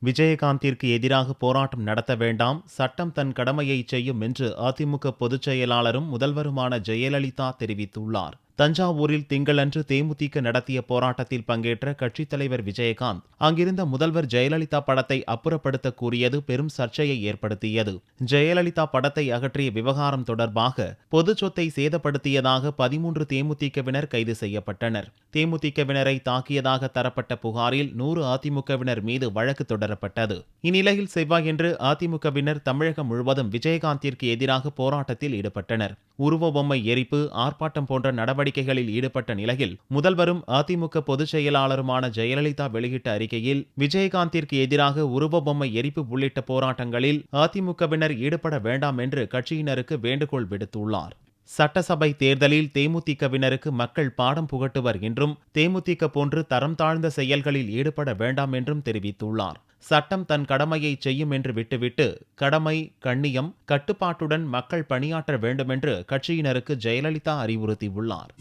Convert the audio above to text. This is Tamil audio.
விஜயகாந்திற்கு எதிராக போராட்டம் நடத்த வேண்டாம், சட்டம் தன் கடமையை செய்யும் என்று அதிமுக பொதுச் செயலாளரும் முதல்வருமான ஜெயலலிதா தெரிவித்துள்ளார். தஞ்சாவூரில் திங்களன்று தேமுதிக நடத்திய போராட்டத்தில் பங்கேற்ற கட்சித் தலைவர் விஜயகாந்த் அங்கிருந்த முதல்வர் ஜெயலலிதா படத்தை அப்புறப்படுத்த கூறியது பெரும் சர்ச்சையை ஏற்படுத்தியது. ஜெயலலிதா படத்தை அகற்றிய விவகாரம் தொடர்பாக பொது சொத்தை சேதப்படுத்தியதாக 13 தேமுதிகவினர் கைது செய்யப்பட்டனர். தேமுதிகவினரை தாக்கியதாக தரப்பட்ட புகாரில் 100 அதிமுகவினர் மீது வழக்கு தொடரப்பட்டது. இந்நிலையில் செவ்வாயன்று அதிமுகவினர் தமிழகம் முழுவதும் விஜயகாந்திற்கு எதிராக போராட்டத்தில் ஈடுபட்டனர். உருவ பொம்மை எரிப்பு, ஆர்ப்பாட்டம் போன்ற நடவடிக்கைகளில் ஈடுபட்ட நிலையில் முதல்வரும் அதிமுக பொதுச் செயலாளருமான ஜெயலலிதா வெளியிட்ட அறிக்கையில் விஜயகாந்திற்கு எதிராக உருவ பொம்மை எரிப்பு உள்ளிட்ட போராட்டங்களில் அதிமுகவினர் ஈடுபட வேண்டாம் என்று கட்சியினருக்கு வேண்டுகோள் விடுத்துள்ளார். சட்டசபை தேர்தலில் தேமுதிகவினருக்கு மக்கள் பாடம் புகட்டுவர் என்றும் தேமுதிக போன்று தரம் தாழ்ந்த செயல்களில் ஈடுபட வேண்டாம் என்றும் தெரிவித்துள்ளார். சட்டம் தன் கடமையை செய்யும் என்று விட்டுவிட்டு கடமை, கண்ணியம், கட்டுப்பாட்டுடன் மக்கள் பணியாற்ற வேண்டுமென்று கட்சியினருக்கு ஜெயலலிதா அறிவுறுத்தியுள்ளார்.